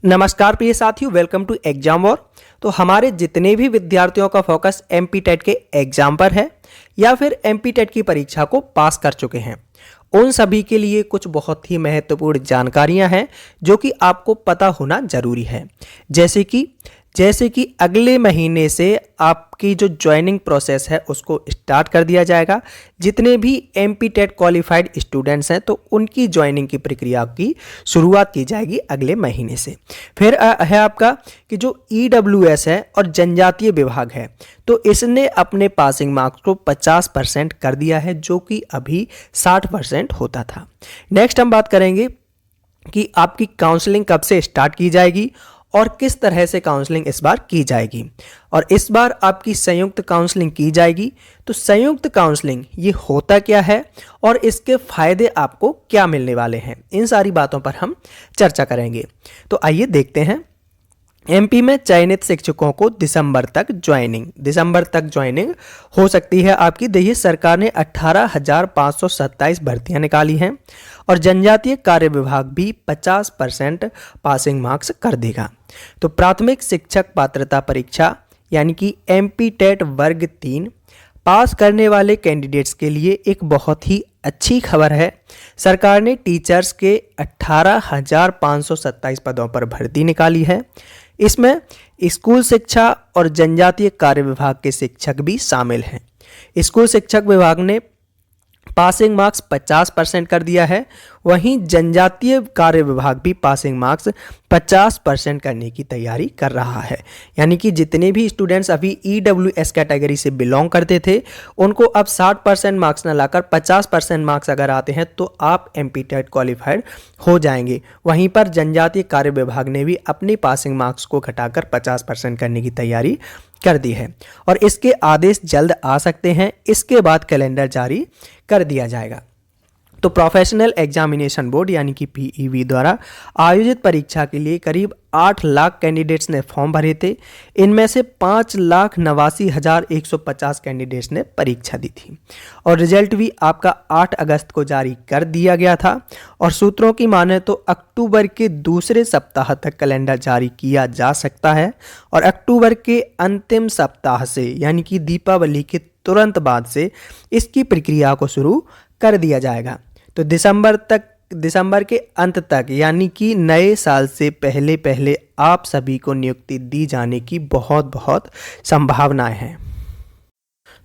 नमस्कार प्रिय साथियों, वेलकम टू एग्जाम वॉर। तो हमारे जितने भी विद्यार्थियों का फोकस एमपी टेट के एग्जाम पर है या फिर एमपी टेट की परीक्षा को पास कर चुके हैं, उन सभी के लिए कुछ बहुत ही महत्वपूर्ण जानकारियां हैं जो कि आपको पता होना जरूरी है। जैसे कि अगले महीने से आपकी जो ज्वाइनिंग प्रोसेस है उसको स्टार्ट कर दिया जाएगा। जितने भी एमपी टेट क्वालिफाइड स्टूडेंट्स हैं तो उनकी ज्वाइनिंग की प्रक्रिया की शुरुआत की जाएगी अगले महीने से। फिर है आपका कि जो ईडब्ल्यूएस है और जनजातीय विभाग है, तो इसने अपने पासिंग मार्क्स को 50% कर दिया है, जो कि अभी 60% होता था। नेक्स्ट हम बात करेंगे कि आपकी काउंसलिंग कब से स्टार्ट की जाएगी और किस तरह से काउंसलिंग इस बार की जाएगी। और इस बार आपकी संयुक्त काउंसलिंग की जाएगी। तो संयुक्त काउंसलिंग ये होता क्या है और इसके फायदे आपको क्या मिलने वाले हैं, इन सारी बातों पर हम चर्चा करेंगे। तो आइए देखते हैं। एमपी में चयनित शिक्षकों को दिसंबर तक ज्वाइनिंग हो सकती है आपकी। देखिए, सरकार ने 18,527 भर्तियां निकाली हैं और जनजातीय कार्य विभाग भी 50% पासिंग मार्क्स कर देगा। तो प्राथमिक शिक्षक पात्रता परीक्षा यानी कि एमपी टेट वर्ग 3 पास करने वाले कैंडिडेट्स के लिए एक बहुत ही अच्छी खबर है। सरकार ने टीचर्स के 18,527 पदों पर भर्ती निकाली है। इसमें स्कूल शिक्षा और जनजातीय कार्य विभाग के शिक्षक भी शामिल हैं। स्कूल शिक्षक विभाग ने पासिंग मार्क्स 50% कर दिया है, वहीं जनजातीय कार्य विभाग भी पासिंग मार्क्स 50% करने की तैयारी कर रहा है। यानी कि जितने भी स्टूडेंट्स अभी ईडब्ल्यूएस कैटेगरी से बिलोंग करते थे, उनको अब 60% मार्क्स न लाकर 50% मार्क्स अगर आते हैं तो आप एमपी टेट क्वालिफाइड हो जाएंगे। वहीं पर जनजातीय कार्य विभाग ने भी अपनी पासिंग मार्क्स को घटाकर 50% करने की तैयारी कर दी है और इसके आदेश जल्द आ सकते हैं। इसके बाद कैलेंडर जारी कर दिया जाएगा। तो प्रोफेशनल एग्जामिनेशन बोर्ड यानी कि पीईबी द्वारा आयोजित परीक्षा के लिए करीब 8 लाख कैंडिडेट्स ने फॉर्म भरे थे। इनमें से 5,89,150 कैंडिडेट्स ने परीक्षा दी थी और रिजल्ट भी आपका 8 अगस्त को जारी कर दिया गया था। और सूत्रों की माने तो अक्टूबर के दूसरे सप्ताह तक कैलेंडर जारी किया जा सकता है और अक्टूबर के अंतिम सप्ताह से यानी कि दीपावली के तुरंत बाद से इसकी प्रक्रिया को शुरू कर दिया जाएगा। तो दिसंबर के अंत तक यानी कि नए साल से पहले आप सभी को नियुक्ति दी जाने की बहुत संभावनाएं हैं।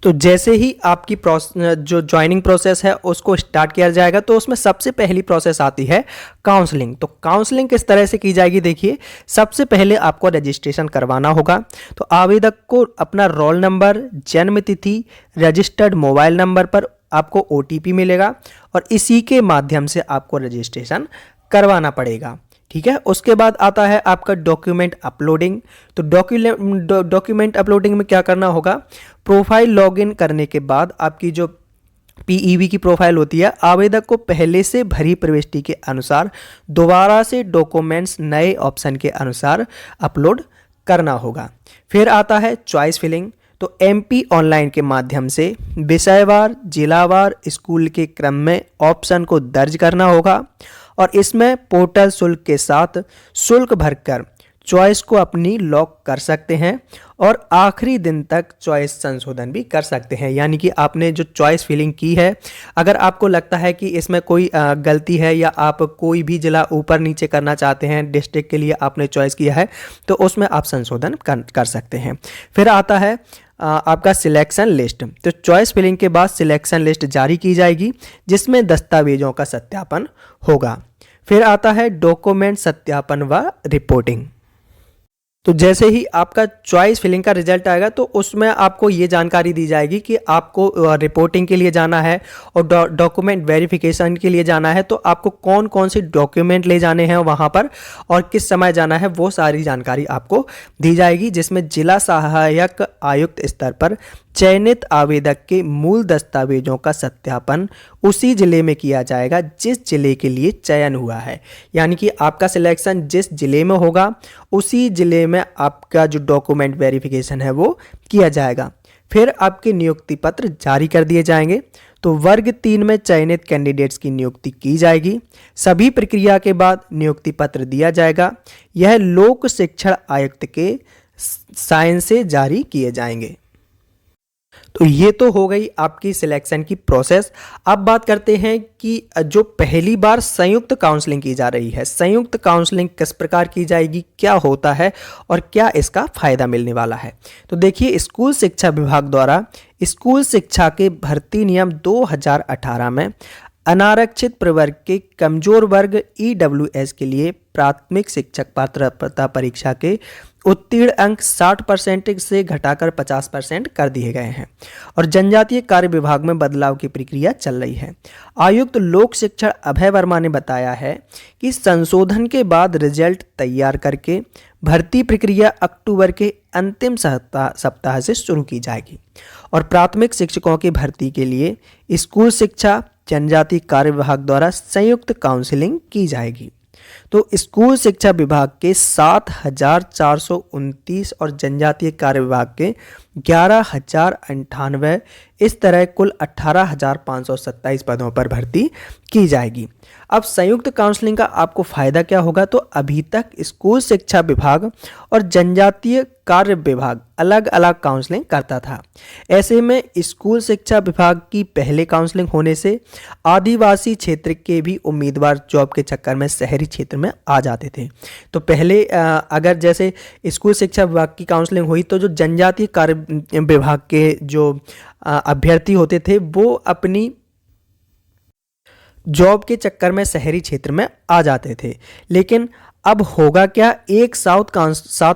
तो जैसे ही आपकी जो ज्वाइनिंग प्रोसेस है उसको स्टार्ट किया जाएगा, तो उसमें सबसे पहली प्रोसेस आती है काउंसलिंग। तो काउंसलिंग किस तरह से की जाएगी, देखिए, सबसे पहले आपको रजिस्ट्रेशन करवाना होगा। तो आवेदक को अपना रोल नंबर, जन्म तिथि, रजिस्टर्ड मोबाइल नंबर पर आपको ओटीपी मिलेगा और इसी के माध्यम से आपको रजिस्ट्रेशन करवाना पड़ेगा। ठीक है। उसके बाद आता है आपका डॉक्यूमेंट अपलोडिंग। तो डॉक्यूमेंट अपलोडिंग में क्या करना होगा, प्रोफाइल लॉगिन करने के बाद आपकी जो पीईबी की प्रोफाइल होती है, आवेदक को पहले से भरी प्रविष्टि के अनुसार दोबारा से डॉक्यूमेंट्स नए ऑप्शन के अनुसार अपलोड करना होगा। फिर आता है चॉइस फिलिंग। तो एमपी ऑनलाइन के माध्यम से विषयवार, जिलावार, स्कूल के क्रम में ऑप्शन को दर्ज करना होगा और इसमें पोर्टल शुल्क के साथ शुल्क भरकर चॉइस को अपनी लॉक कर सकते हैं और आखिरी दिन तक चॉइस संशोधन भी कर सकते हैं। यानी कि आपने जो चॉइस फिलिंग की है, अगर आपको लगता है कि इसमें कोई गलती है या आप कोई भी जिला ऊपर नीचे करना चाहते हैं, डिस्ट्रिक्ट के लिए आपने चॉइस किया है, तो उसमें आप संशोधन कर सकते हैं। फिर आता है आपका सिलेक्शन लिस्ट। तो चॉइस फिलिंग के बाद सिलेक्शन लिस्ट जारी की जाएगी जिसमें दस्तावेजों का सत्यापन होगा। फिर आता है डॉक्यूमेंट सत्यापन व रिपोर्टिंग। तो जैसे ही आपका चॉइस फिलिंग का रिजल्ट आएगा तो उसमें आपको ये जानकारी दी जाएगी कि आपको रिपोर्टिंग के लिए जाना है और डॉक्यूमेंट वेरिफिकेशन के लिए जाना है, तो आपको कौन कौन से डॉक्यूमेंट ले जाने हैं वहाँ पर और किस समय जाना है, वो सारी जानकारी आपको दी जाएगी। जिसमें जिला सहायक आयुक्त स्तर पर चयनित आवेदक के मूल दस्तावेजों का सत्यापन उसी जिले में किया जाएगा जिस जिले के लिए चयन हुआ है। यानी कि आपका सिलेक्शन जिस जिले में होगा उसी जिले में आपका जो डॉक्यूमेंट वेरिफिकेशन है वो किया जाएगा। फिर आपके नियुक्ति पत्र जारी कर दिए जाएंगे। तो वर्ग 3 में चयनित कैंडिडेट्स की नियुक्ति की जाएगी। सभी प्रक्रिया के बाद नियुक्ति पत्र दिया जाएगा। यह लोक शिक्षण आयुक्त के साइन से जारी किए जाएंगे। तो ये तो हो गई आपकी सिलेक्शन की प्रोसेस। अब बात करते हैं कि जो पहली बार संयुक्त काउंसलिंग की जा रही है, संयुक्त काउंसलिंग किस प्रकार की जाएगी, क्या होता है और क्या इसका फायदा मिलने वाला है। तो देखिए, स्कूल शिक्षा विभाग द्वारा स्कूल शिक्षा के भर्ती नियम 2018 में अनारक्षित प्रवर्ग के कमजोर वर्ग EWS के लिए प्राथमिक शिक्षक पात्रता परीक्षा के उत्तीर्ण अंक 60% से घटाकर 50% कर दिए गए हैं और जनजातीय कार्य विभाग में बदलाव की प्रक्रिया चल रही है। आयुक्त लोक शिक्षण अभय वर्मा ने बताया है कि संशोधन के बाद रिजल्ट तैयार करके भर्ती प्रक्रिया अक्टूबर के अंतिम सप्ताह से शुरू की जाएगी और प्राथमिक शिक्षकों की भर्ती के लिए स्कूल शिक्षा जनजातीय कार्य विभाग द्वारा संयुक्त काउंसलिंग की जाएगी। तो स्कूल शिक्षा विभाग के 7,429 और जनजातीय कार्य विभाग के 11,098 इस तरह कुल 18,527 पदों पर भर्ती की जाएगी। अब संयुक्त काउंसलिंग का आपको फायदा क्या होगा, तो अभी तक स्कूल शिक्षा विभाग और जनजातीय कार्य विभाग अलग अलग काउंसलिंग करता था। ऐसे में स्कूल शिक्षा विभाग की पहले काउंसलिंग होने से आदिवासी क्षेत्र के भी उम्मीदवार जॉब के चक्कर में शहरी क्षेत्र में आ जाते थे। तो पहले अगर जैसे स्कूल शिक्षा विभाग की काउंसलिंग हुई तो जो जनजातीय कार्य विभाग के जो अभ्यर्थी होते थे वो अपनी जॉब के चक्कर में शहरी क्षेत्र में आ जाते थे। लेकिन अब होगा क्या, एक साथ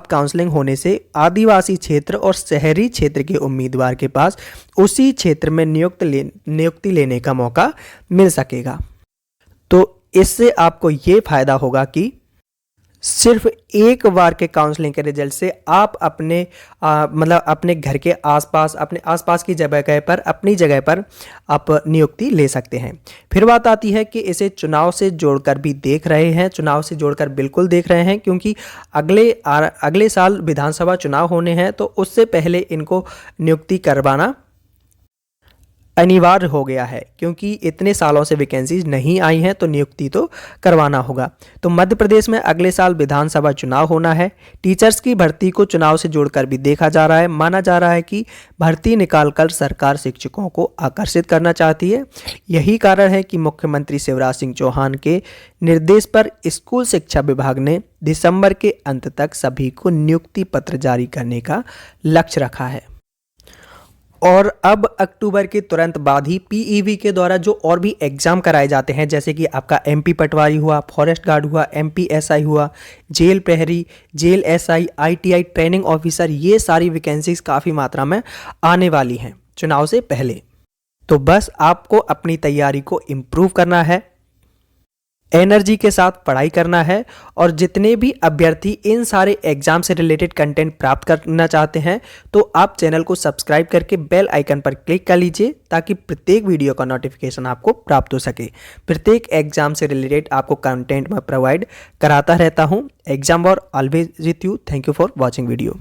काउंसलिंग होने से आदिवासी क्षेत्र और शहरी क्षेत्र के उम्मीदवार के पास उसी क्षेत्र में नियुक्ति लेने का मौका मिल सकेगा। तो इससे आपको ये फायदा होगा कि सिर्फ एक बार के काउंसलिंग के रिजल्ट से आप अपने अपने घर के आसपास, अपने आसपास की जगह पर, अपनी जगह पर आप नियुक्ति ले सकते हैं। फिर बात आती है कि इसे चुनाव से जोड़कर भी देख रहे हैं। चुनाव से जोड़कर बिल्कुल देख रहे हैं क्योंकि अगले साल विधानसभा चुनाव होने हैं, तो उससे पहले इनको नियुक्ति करवाना अनिवार्य हो गया है क्योंकि इतने सालों से वैकेंसीज नहीं आई हैं, तो नियुक्ति तो करवाना होगा। तो मध्य प्रदेश में अगले साल विधानसभा चुनाव होना है। टीचर्स की भर्ती को चुनाव से जोड़कर भी देखा जा रहा है। माना जा रहा है कि भर्ती निकालकर सरकार शिक्षकों को आकर्षित करना चाहती है। यही कारण है कि मुख्यमंत्री शिवराज सिंह चौहान के निर्देश पर स्कूल शिक्षा विभाग ने दिसंबर के अंत तक सभी को नियुक्ति पत्र जारी करने का लक्ष्य रखा है। और अब अक्टूबर के तुरंत बाद ही PEV के द्वारा जो और भी एग्जाम कराए जाते हैं, जैसे कि आपका MP पटवारी हुआ, फॉरेस्ट गार्ड हुआ, MP SI हुआ, जेल प्रहरी, jail SI, ITI training officer, ये सारी वैकेंसीज काफ़ी मात्रा में आने वाली हैं चुनाव से पहले। तो बस आपको अपनी तैयारी को इम्प्रूव करना है, एनर्जी के साथ पढ़ाई करना है और जितने भी अभ्यर्थी इन सारे एग्जाम से रिलेटेड कंटेंट प्राप्त करना चाहते हैं तो आप चैनल को सब्सक्राइब करके बेल आइकन पर क्लिक कर लीजिए ताकि प्रत्येक वीडियो का नोटिफिकेशन आपको प्राप्त हो सके। प्रत्येक एग्जाम से रिलेटेड आपको कंटेंट मैं प्रोवाइड कराता रहता हूं। Exam war always with you. Thank you for watching video.